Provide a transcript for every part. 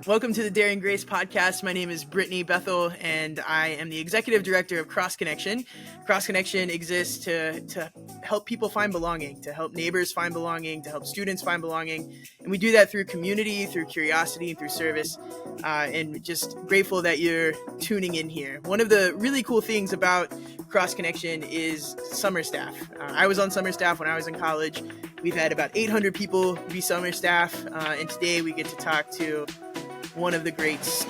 Welcome to the Daring Grace podcast. My name is Brittany Bethel, and I am the executive director of Cross Connection. Cross Connection exists to help people find belonging, to help neighbors find belonging, to help students find belonging. And we do that through community, through curiosity, and through service. And just grateful that you're tuning in here. One of the really cool things about Cross Connection is summer staff. I was on summer staff when I was in college. We've had about 800 people be summer staff, and today we get to talk to one of the greats.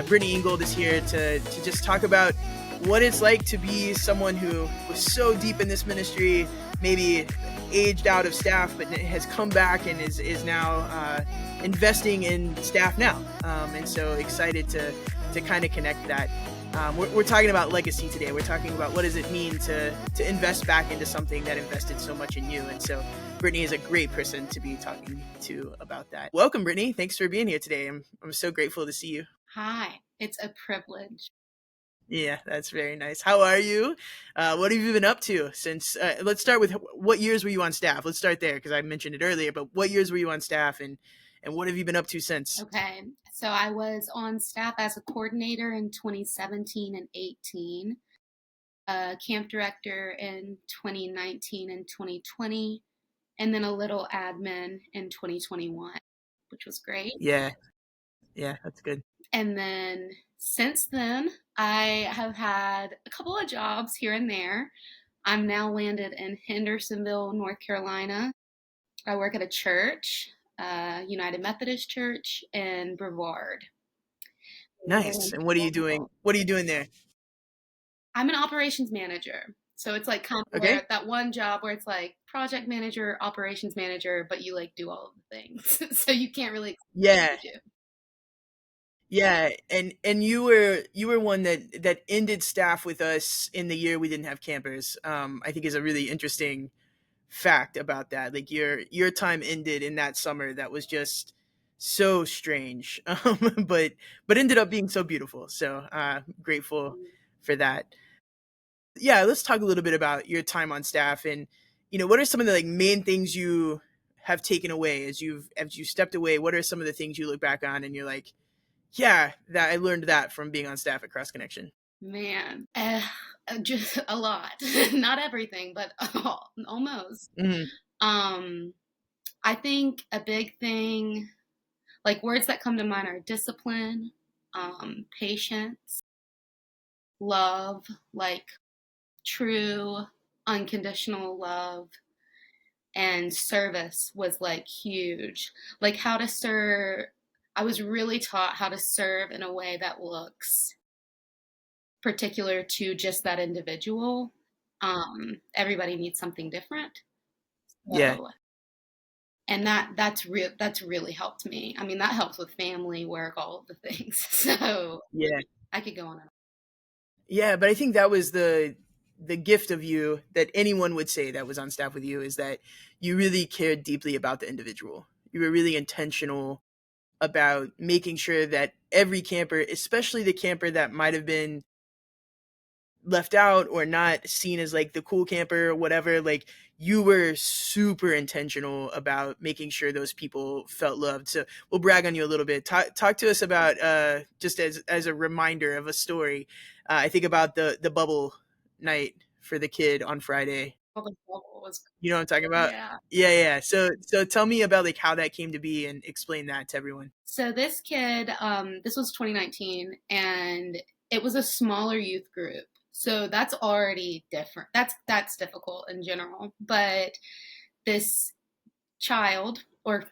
Brittany Ingold is here to just talk about what it's like to be someone who was so deep in this ministry, maybe aged out of staff, but has come back and is now investing in staff now. And so excited to kind of connect that. We're talking about legacy today. We're talking about what does it mean to invest back into something that invested so much in you. And so Brittany is a great person to be talking to about that. Welcome, Brittany. Thanks for being here today. I'm so grateful to see you. Hi, it's a privilege. Yeah, that's very nice. How are you? What have you been up to since? Let's start with what years were you on staff? Let's start there because I mentioned it earlier. But what years were you on staff, and what have you been up to since? Okay, so I was on staff as a coordinator in 2017 and 18, camp director in 2019 and 2020, and then a little admin in 2021, which was great. Yeah, that's good. And then since then, I have had a couple of jobs here and there. I'm now landed in Hendersonville, North Carolina. I work at a church, United Methodist Church in Brevard. Nice. And what are you doing? What are you doing there? I'm an operations manager. So it's like kind of that one job where it's like project manager, operations manager, but you like do all of the things. So you can't really Yeah, and you were one that ended staff with us in the year we didn't have campers. I think is a really interesting fact about that. Like your time ended in that summer that was just so strange, but ended up being so beautiful. So grateful for that. Yeah, let's talk a little bit about your time on staff, and what are some of the main things you have taken away as you stepped away. What are some of the things you look back on and you're like, yeah, that I learned that from being on staff at Cross Connection? Man, just a lot. Not everything, but almost. Mm-hmm. I think a big thing, like words that come to mind are discipline, patience, love, like true unconditional love, and service was like huge. Like how to serve. I was really taught how to serve in a way that looks particular to just that individual. Everybody needs something different. So, Yeah. And that's really helped me. I mean, that helps with family, work, all of the things. So Yeah. I could go on. Yeah, but I think that was the gift of you that anyone would say that was on staff with you, is that you really cared deeply about the individual. You were really intentional about making sure that every camper, especially the camper that might have been left out or not seen as like the cool camper or whatever, like you were super intentional about making sure those people felt loved. So we'll brag on you a little bit. Talk to us about just as a reminder of a story. I think about the bubble night for the kid on Friday. You know what I'm talking about? Yeah. So tell me about like how that came to be and explain that to everyone. So this kid, this was 2019, and it was a smaller youth group. So that's already different. That's difficult in general. But this child or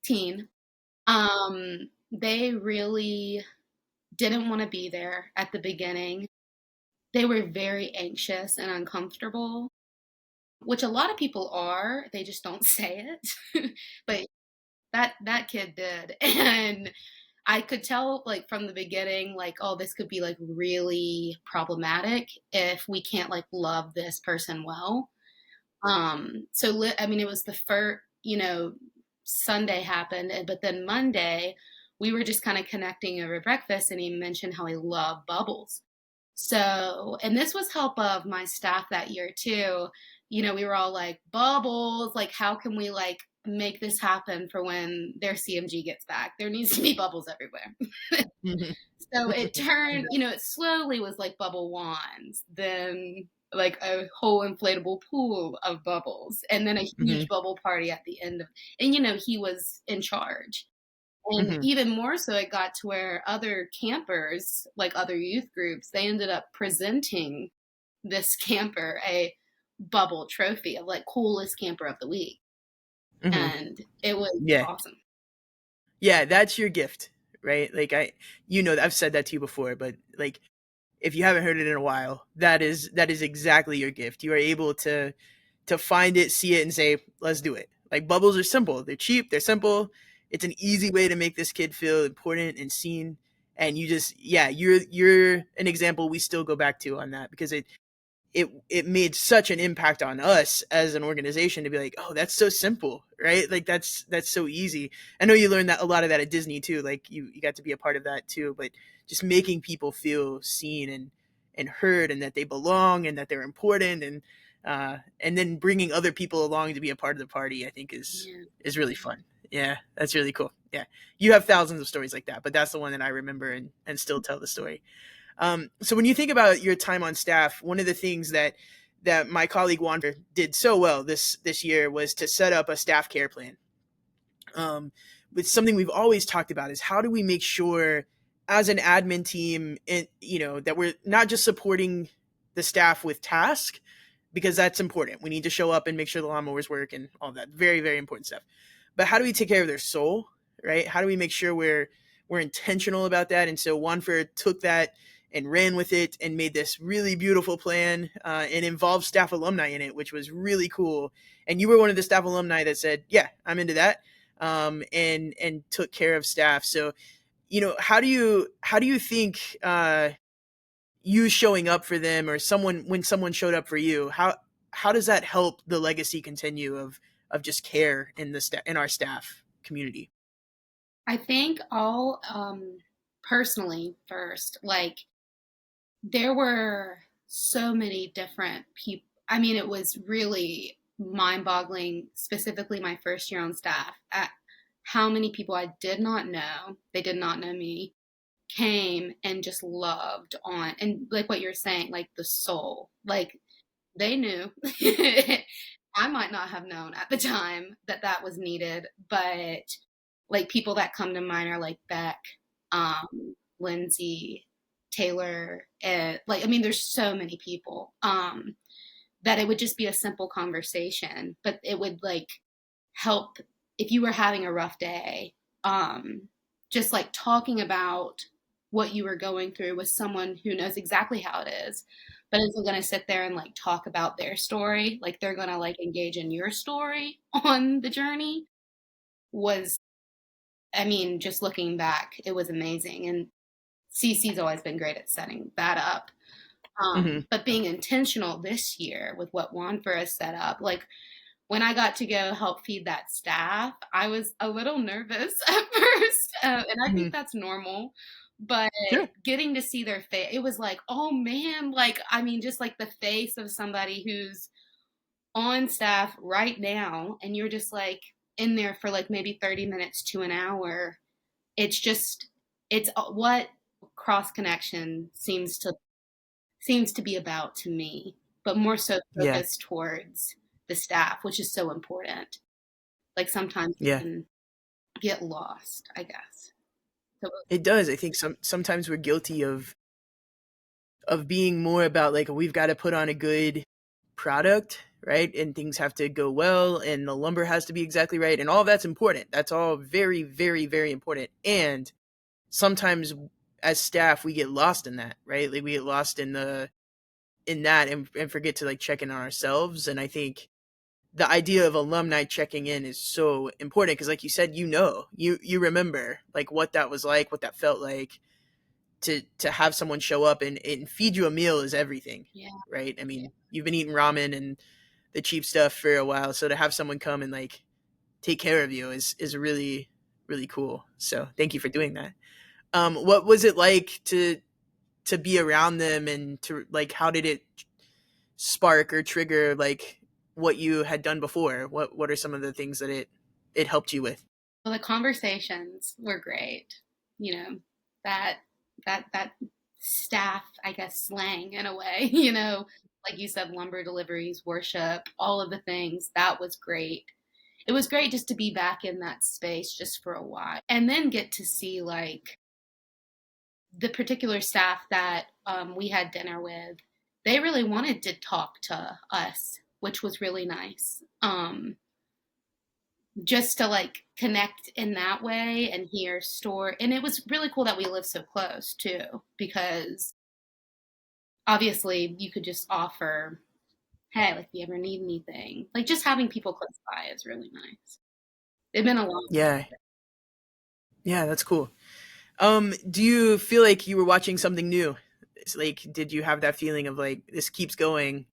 teen, they really didn't want to be there at the beginning. They were very anxious and uncomfortable, which a lot of people are. They just don't say it. But that kid did. And I could tell like from the beginning, like, oh, this could be like really problematic if we can't like love this person well. So I mean, it was the first, Sunday happened, but then Monday we were just kind of connecting over breakfast, and he mentioned how he loved bubbles. So, and this was help of my staff that year too. We were all like, bubbles, like how can we like make this happen for when their CMG gets back. There needs to be bubbles everywhere. Mhm. So it turned, it slowly was like bubble wands, then like a whole inflatable pool of bubbles, and then a huge Mhm. bubble party at the end of, and he was in charge. And Mhm. even more so, it got to where other campers, like other youth groups, they ended up presenting this camper a bubble trophy of like coolest camper of the week. Mhm. And it was Yeah. awesome. Yeah, that's your gift, right? Like I've said that to you before, but like if you haven't heard it in a while, that is exactly your gift. You are able to find it, see it, and say, "Let's do it." Like bubbles are simple. They're cheap. They're simple. It's an easy way to make this kid feel important and seen. And you just, yeah, you're an example we still go back to on that because it made such an impact on us as an organization to be like, oh, that's so simple, right? Like that's so easy. I know you learned that a lot of that at Disney too. Like you got to be a part of that too. But just making people feel seen and heard and that they belong and that they're important and then bringing other people along to be a part of the party, I think Yeah. is really fun. Yeah, that's really cool. Yeah, you have thousands of stories like that, but that's the one that I remember and still tell the story. So when you think about your time on staff, one of the things that my colleague Wander did so well this year was to set up a staff care plan. It's something we've always talked about is how do we make sure as an admin team, that we're not just supporting the staff with tasks because that's important. We need to show up and make sure the lawnmowers work and all that. Very, very important stuff. But how do we take care of their soul, right? How do we make sure we're intentional about that? And so Wanford took that and ran with it and made this really beautiful plan and involved staff alumni in it, which was really cool. And you were one of the staff alumni that said, "Yeah, I'm into that," and took care of staff. So, how do you think you showing up for them or when someone showed up for you, how does that help the legacy continue of just care in our staff community? I think all personally first, like there were so many different people. I mean, it was really mind boggling, specifically my first year on staff, at how many people I did not know, they did not know me, came and just loved on, and like what you're saying, like the soul, like they knew. I might not have known at the time that that was needed, but like people that come to mind are like Beck, Lindsay, Taylor, and like I mean, there's so many people that it would just be a simple conversation, but it would like help if you were having a rough day. Just like talking about what you were going through with someone who knows exactly how it is, but isn't going to sit there and like talk about their story. Like they're going to like engage in your story on the journey was, I mean, just looking back, it was amazing. And CC's always been great at setting that up. Hmm. But being intentional this year with what Wanfer has set up, like when I got to go help feed that staff, I was a little nervous at first, and I think Hmm. that's normal. But Sure. getting to see their face, it was like, oh man, like I mean, just like the face of somebody who's on staff right now, and you're just like in there for like maybe 30 minutes to an hour. It's just, it's what cross connection seems to be about to me, but more so Yeah. focused towards the staff, which is so important. Like sometimes you Yeah. can get lost, I guess. So It does. I think sometimes we're guilty of being more about like we've got to put on a good product, right? And things have to go well and the lumber has to be exactly right and all of that's important. That's all very, very, very important. And sometimes as staff we get lost in that, right? Like we get lost in that and forget to like check in on ourselves. And I think the idea of alumni checking in is so important because like you said, you remember like what that was like, what that felt like to have someone show up and feed you a meal is everything, yeah, right? I mean, you've been eating ramen and the cheap stuff for a while, so to have someone come and like take care of you is really really cool. So thank you for doing that. What was it like to be around them and to like how did it spark or trigger like what you had done before? What are some of the things that it it helped you with? Well, the conversations were great. You know, that that staff, I guess, slang in a way, like you said, lumber deliveries, worship, all of the things. That was great. It was great just to be back in that space just for a while and then get to see like the particular staff that we had dinner with. They really wanted to talk to us, which was really nice. Just to like connect in that way and hear story. And it was really cool that we live so close too, because obviously you could just offer, hey, like, if you ever need anything, like just having people close by is really nice. They've been a long Yeah. Yeah, that's cool. Do you feel like you were watching something new? It's like, did you have that feeling of like, this keeps going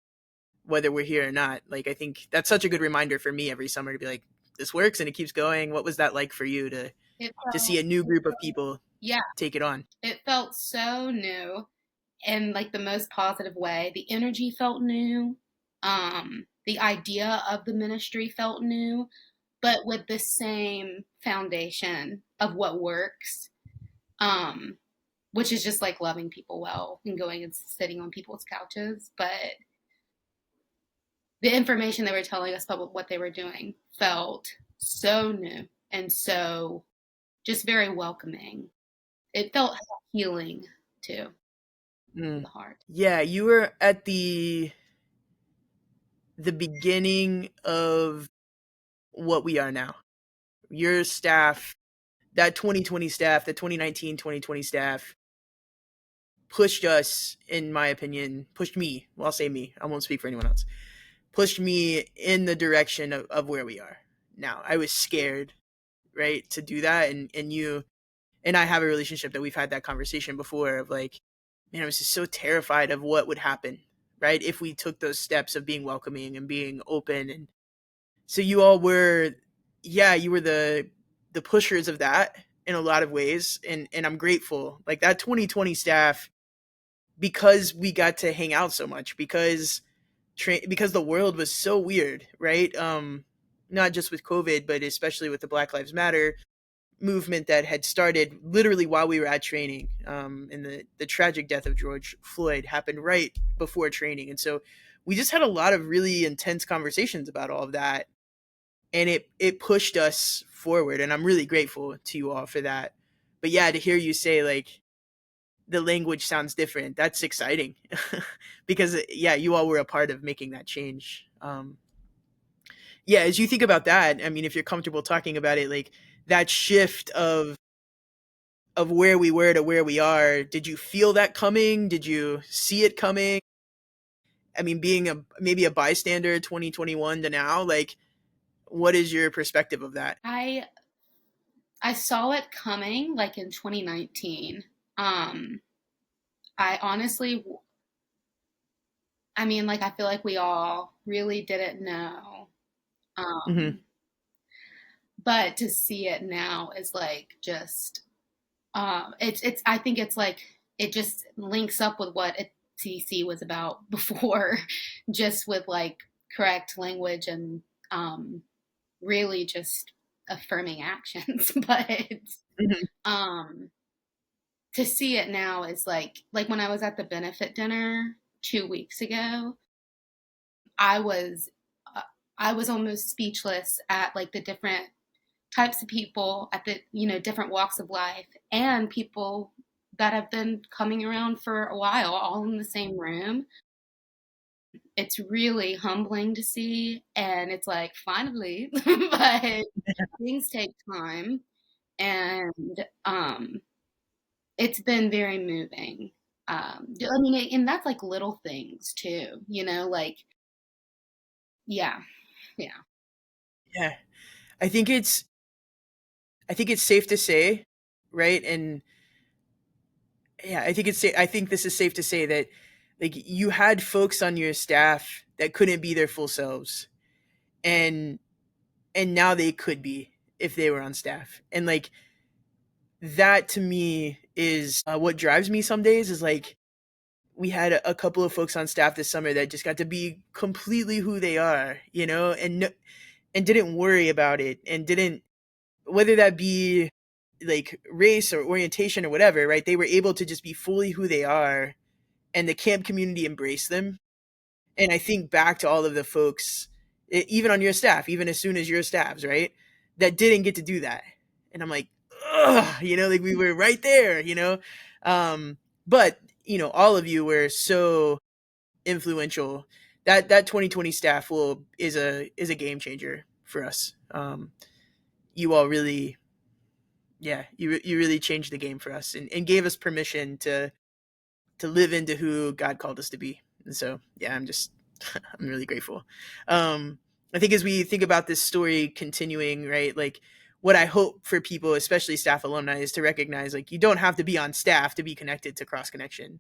whether we're here or not? Like, I think that's such a good reminder for me every summer to be like, this works and it keeps going. What was that like for you it to felt, see a new group of people yeah, take it on? it felt so new in like the most positive way. The energy felt new. The idea of the ministry felt new, but with the same foundation of what works, um, which is just like loving people well and going and sitting on people's couches. But the information they were telling us about what they were doing felt so new and so just very welcoming. It felt healing too, to Mm. the heart. Yeah, you were at the beginning of what we are now. Your staff, that 2020 staff, the 2019 2020 staff pushed us, in my opinion, pushed me. Well, I'll say me. I won't speak for anyone else. Pushed me in the direction of where we are now. I was scared, right, to do that. And you and I have a relationship that we've had that conversation before of like, man, I was just so terrified of what would happen, right, if we took those steps of being welcoming and being open. And so you all were, yeah, you were the pushers of that in a lot of ways. And I'm grateful. Like that 2020 staff, because we got to hang out so much, because the world was so weird, right? Not just with COVID, but especially with the Black Lives Matter movement that had started literally while we were at training. And the tragic death of George Floyd happened right before training. And so we just had a lot of really intense conversations about all of that. And it pushed us forward. And I'm really grateful to you all for that. But yeah, to hear you say like the language sounds different, that's exciting. Because yeah, you all were a part of making that change. Yeah, as you think about that, I mean, if you're comfortable talking about it, like that shift of where we were to where we are, did you feel that coming? Did you see it coming? I mean, being a maybe a bystander 2021 to now, like what is your perspective of that? I saw it coming like in 2019. I honestly, I mean, like I feel like we all really didn't know. Mhm. Um, but to see it now is like just it's I think it's like it just links up with what TC was about before, just with like correct language and really just affirming actions. But Mhm. um to see it now is like when I was at the benefit dinner 2 weeks ago, I was uh, I was almost speechless at like the different types of people at the different walks of life and people that have been coming around for a while all in the same room. It's really humbling to see, and it's like finally, but things take time. And it's been very moving. I mean, and that's like little things too, like, yeah, yeah. Yeah. I think it's I think it's safe to say, right? And yeah, I think this is safe to say that like you had folks on your staff that couldn't be their full selves. And now they could be if they were on staff. And like that to me is what drives me some days is like we had a couple of folks on staff this summer that just got to be completely who they are, and and didn't worry about it, and didn't, whether that be like race or orientation or whatever, right? They were able to just be fully who they are, and the camp community embraced them. And I think back to all of the folks, even on your staff, even as soon as your staffs, right, that didn't get to do that. And I'm like, ugh, like we were right there, but all of you were so influential. That 2020 staff is a game changer for us. You all really, yeah, you really changed the game for us, and gave us permission to live into who God called us to be. And so, yeah, I'm really grateful. I think as we think about this story continuing, right, like what I hope for people, especially staff alumni, is to recognize, like, you don't have to be on staff to be connected to Cross Connection.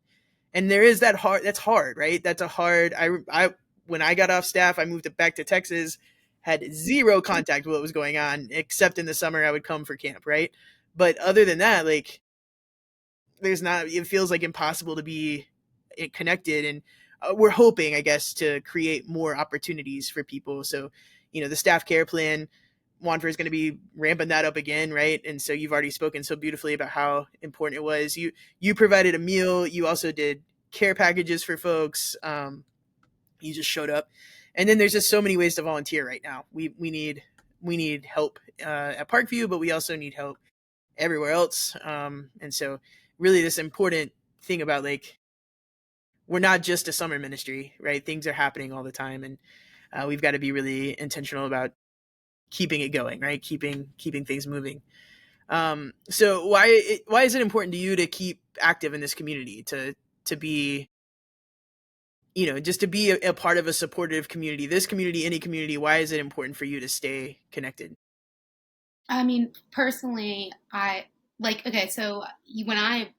And there is that's hard, right? That's a hard, I when I got off staff, I moved back to Texas, had zero contact with what was going on, except in the summer I would come for camp, right? But other than that, like, it feels like impossible to be connected. And we're hoping, I guess, to create more opportunities for people. So, the staff care plan, Wanfer is going to be ramping that up again, right? And so you've already spoken so beautifully about how important it was. You provided a meal. You also did care packages for folks. You just showed up, and then there's just so many ways to volunteer right now. We need help at Parkview, but we also need help everywhere else. And so really this important thing about, like, we're not just a summer ministry, right? Things are happening all the time, and we've got to be really intentional about keeping it going, right? Keeping things moving. So why is it important to you to keep active in this community, to be, just to be a part of a supportive community, this community, any community? Why is it important for you to stay connected? I mean, personally, okay, so when I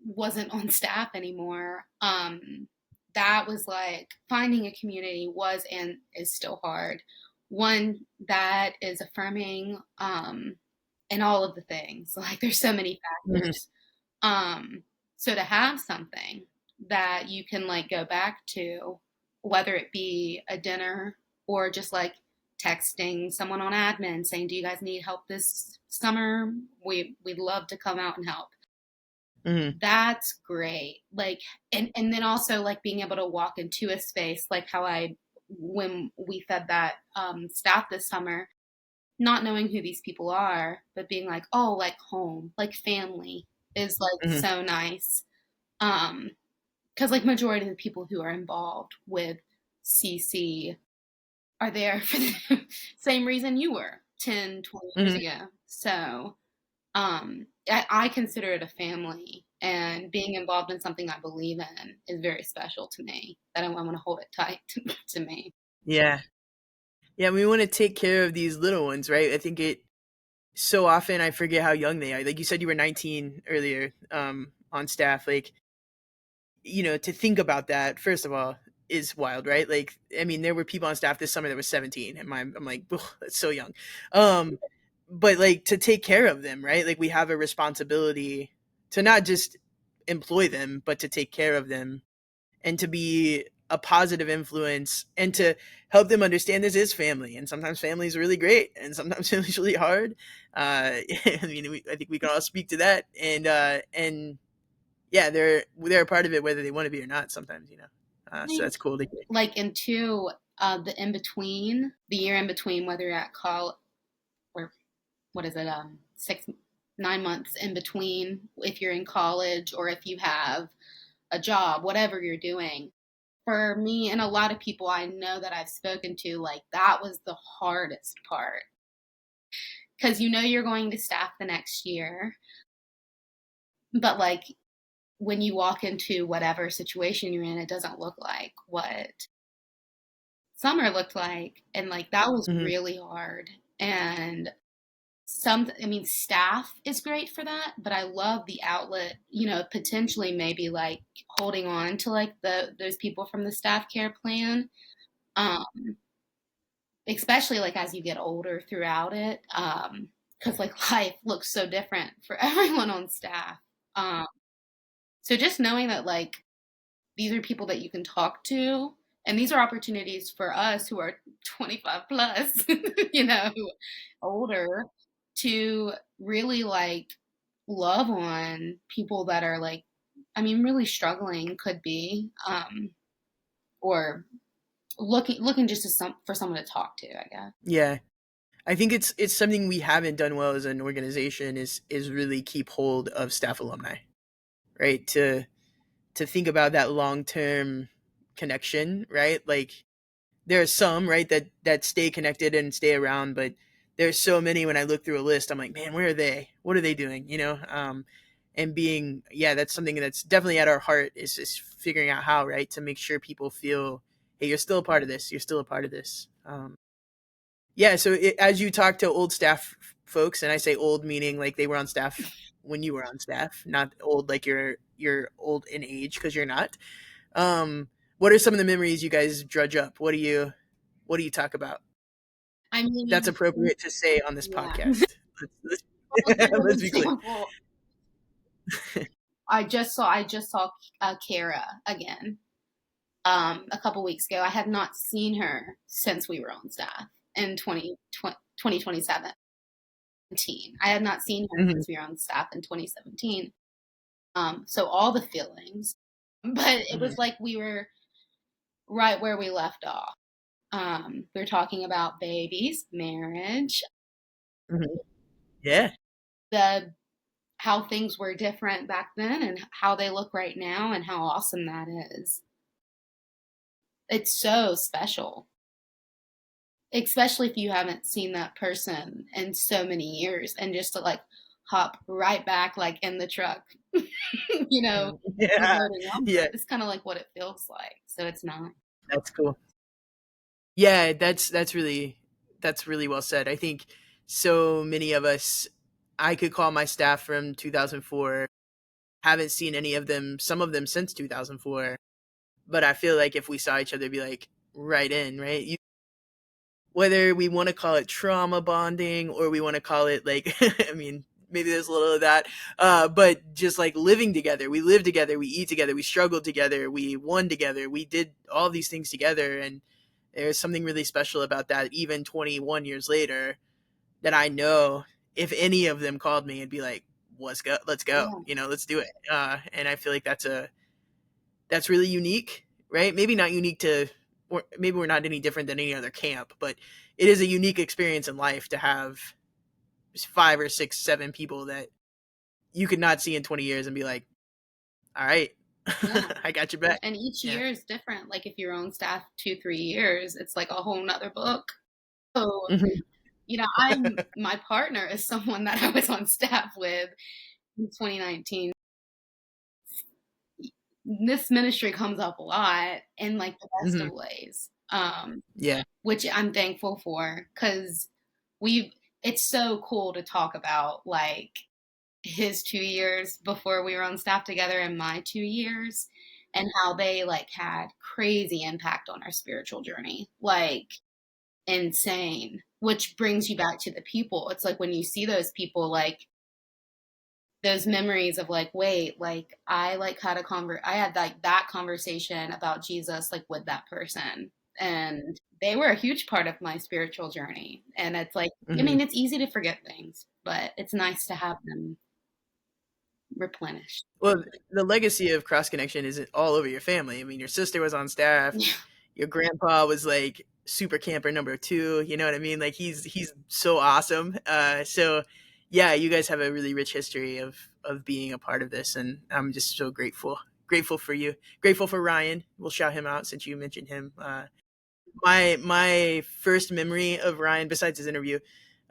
wasn't on staff anymore, that was like finding a community was and is still hard. One that is affirming, in all of the things. Like, there's so many Mm-hmm. factors. So to have something that you can like go back to, whether it be a dinner or just like texting someone on admin saying, "Do you guys need help this summer? We'd love to come out and help." Mm-hmm. That's great. Like, and then also like being able to walk into a space like how when we fed that staff this summer, not knowing who these people are, but being like, oh, like home, like family is like Mm-hmm. so nice. Because like majority of the people who are involved with CC are there for the same reason you were 10, 20 years Mm-hmm. ago. So I consider it a family, and being involved in something I believe in is very special to me, that I want to hold it tight to me. Yeah. Yeah, we want to take care of these little ones, right? I think so often I forget how young they are. Like you said, you were 19 earlier, on staff. Like, to think about that, first of all, is wild, right? Like, I mean, there were people on staff this summer that were 17, and I'm like, ugh, that's so young. Um, but like, to take care of them, right? Like, we have a responsibility to not just employ them, but to take care of them, and to be a positive influence, and to help them understand this is family. And sometimes family is really great, and sometimes family is really hard. I mean, I think we can all speak to that. And yeah, they're a part of it, whether they want to be or not sometimes. I So think that's cool to hear. like into the in between, the year in between, whether you're at college or what is it, 6, 9 months in between, if you're in college or if you have a job, whatever you're doing. For me and a lot of people I know that I've spoken to, like that was the hardest part, because you're going to staff the next year, but like when you walk into whatever situation you're in, it doesn't look like what summer looked like, and like that was Hmm. really hard. And I mean, staff is great for that, but I love the outlet, potentially maybe like holding on to like those people from the staff care plan, um, especially like as you get older throughout it, because like life looks so different for everyone on staff. Um, so just knowing that like these are people that you can talk to And these are opportunities for us who are 25 plus, older, to really like love on people that are like, I mean, really struggling, could be, or looking just for someone to talk to, I guess. Yeah. I think it's something we haven't done well as an organization is really keep hold of staff alumni, right? To think about that long-term connection, right? Like there are some, right, that stay connected and stay around, but there's so many when I look through a list, I'm like, man, where are they? What are they doing? And being, yeah, that's something that's definitely at our heart is figuring out how, right, to make sure people feel, hey, you're still a part of this. You're still a part of this. Yeah. So as you talk to old staff folks, and I say old meaning like they were on staff when you were on staff, not old like you're old in age because you're not. Um, what are some of the memories you guys drudge up? What do you talk about? I That's mean, appropriate to say on this yeah. podcast. I'll give an Let's be clear. example. I just saw Kara again a couple weeks ago. I had not seen her since we were on staff in 2017. I had not seen her Mhm, since we were on staff in 2017. So all the feelings, but it mhm, was like we were right where we left off. We were talking about babies, marriage, mhm. Yeah. the how things were different back then and how they look right now and how awesome that is. It's so special, especially if you haven't seen that person in so many years and just to like hop right back like in the truck, Yeah. starting Yeah. over. It's kind of like what it feels like. So it's not. That's cool. Yeah, that's really well said. I think so many of us, I could call my staff from 2004, haven't seen any of them, some of them since 2004, but I feel like if we saw each other, it'd be like right in, right? Whether we want to call it trauma bonding or we want to call it like I mean, maybe there's a little of that, but just like living together, we live together, we eat together, we struggled together, we won together, we did all these things together. And there's something really special about that even 21 years later, that I know if any of them called me and be like, let's go, Yeah. let's do it. And I feel like that's really unique, right? Maybe not unique to, or maybe we're not any different than any other camp, but it is a unique experience in life to have 5 or 6, 7 people that you could not see in 20 years and be like, all right, Yeah. I got your back. And each Yeah. year is different. Like if you're on staff 2, 3 years, it's like a whole nother book. So, Mhm. my partner is someone that I was on staff with in 2019. This ministry comes up a lot in like the best Mhm. of ways, Yeah. which I'm thankful for because we've, it's so cool to talk about like his 2 years before we were on staff together and my 2 years and how they like had crazy impact on our spiritual journey. Like insane, which brings you back to the people. It's like when you see those people, like those memories of like, wait, like I like I had like that conversation about Jesus like with that person. And they were a huge part of my spiritual journey. And it's like, I Mhm. mean, it's easy to forget things, but it's nice to have them replenished. Well, the legacy of Cross Connection is all over your family. I mean, your sister was on staff. Yeah. Your grandpa was like super camper number two. You know what I mean? Like he's so awesome. So yeah, you guys have a really rich history of being a part of this, and I'm just so grateful for you, grateful for Ryan. We'll shout him out since you mentioned him. My first memory of Ryan, besides his interview,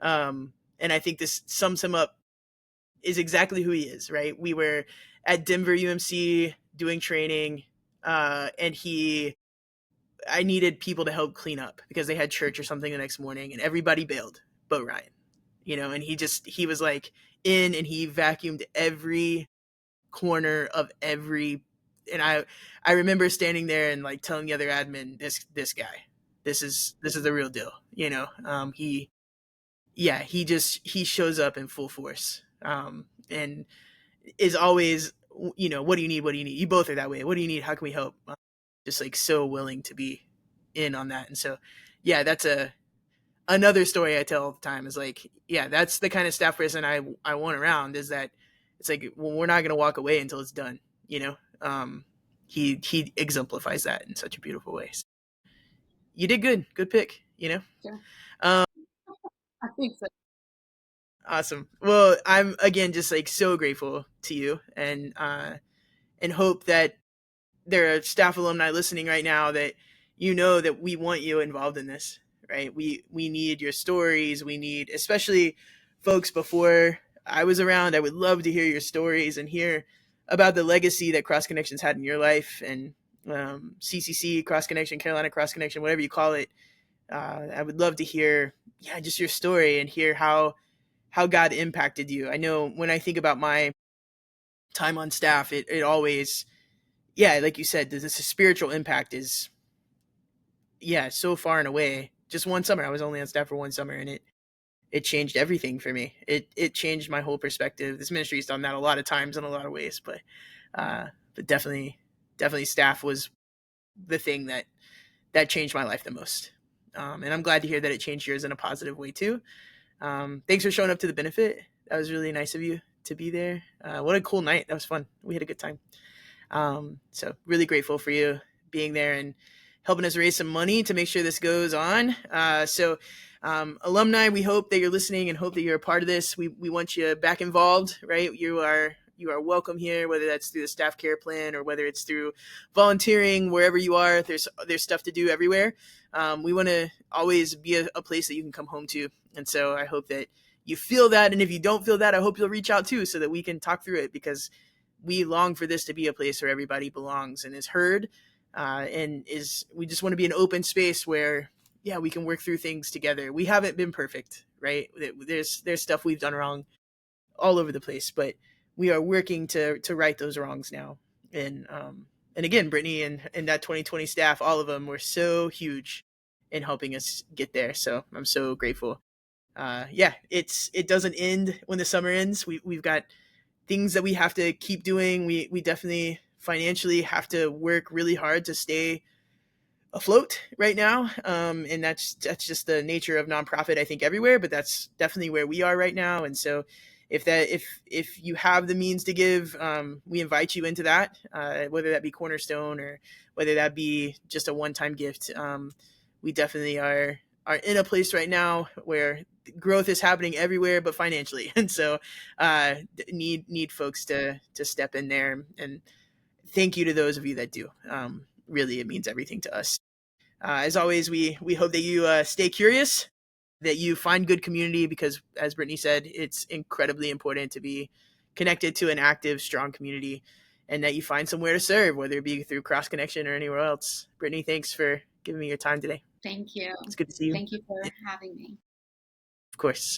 and I think this sums him up, is exactly who he is. Right? We were at Denver UMC doing training, and I needed people to help clean up because they had church or something the next morning, and everybody bailed but Ryan. And he was like in, and he vacuumed every corner of every. And I remember standing there and like telling the other admin, this guy, this is the real deal. He shows up in full force, and is always, what do you need, you both are that way, what do you need, how can we help. just like so willing to be in on that. And so, yeah, that's another story I tell all the time is like, yeah, that's the kind of staff person I want around, is that it's like, well, we're not going to walk away until it's done. You know, he exemplifies that in such a beautiful way. So you did good pick, you know? Yeah, Um, I think so. awesome. Well, I'm again, just like so grateful to you, and hope that there are staff alumni listening right now that you know that we want you involved in this, right? We need your stories. We need, especially folks before I was around, I would love to hear your stories and hear about the legacy that Cross Connections had in your life, and CCC, Cross Connection, Carolina Cross Connection, whatever you call it. I would love to hear, yeah, just your story and hear how God impacted you. I know when I think about my time on staff, it always, yeah, like you said, this spiritual impact is, yeah, so far and away. Just one summer, I was only on staff for one summer, and it changed everything for me. It changed my whole perspective. This ministry's done that a lot of times in a lot of ways, but definitely staff was the thing that changed my life the most. And I'm glad to hear that it changed yours in a positive way too. Thanks for showing up to the benefit. That was really nice of you to be there. What a cool night. That was fun. We had a good time. So really grateful for you being there and helping us raise some money to make sure this goes on. Alumni, we hope that you're listening and hope that you're a part of this. We want you back involved, right? You are welcome here, whether that's through the staff care plan or whether it's through volunteering, wherever you are. There's stuff to do everywhere. We want to always be a place that you can come home to. And so I hope that you feel that. And if you don't feel that, I hope you'll reach out too, so that we can talk through it, because we long for this to be a place where everybody belongs and is heard, we just want to be an open space where, yeah, we can work through things together. We haven't been perfect, right? There's stuff we've done wrong all over the place, but we are working to right those wrongs now. And again, Brittany and that 2020 staff, all of them were so huge in helping us get there. So I'm so grateful. Yeah, it doesn't end when the summer ends. We've got things that we have to keep doing. We definitely financially have to work really hard to stay afloat right now, and that's just the nature of nonprofit, I think, everywhere, but that's definitely where we are right now. And so if you have the means to give, we invite you into that, whether that be Cornerstone or whether that be just a one-time gift. We definitely are in a place right now where growth is happening everywhere but financially, and so need folks to step in there. And thank you to those of you that do. Really, it means everything to us. As always, we hope that you stay curious, that you find good community, because as Brittany said, it's incredibly important to be connected to an active, strong community, and that you find somewhere to serve, whether it be through Cross Connection or anywhere else. Brittany, thanks for giving me your time today. Thank you. It's good to see you. Thank you for having me. Of course.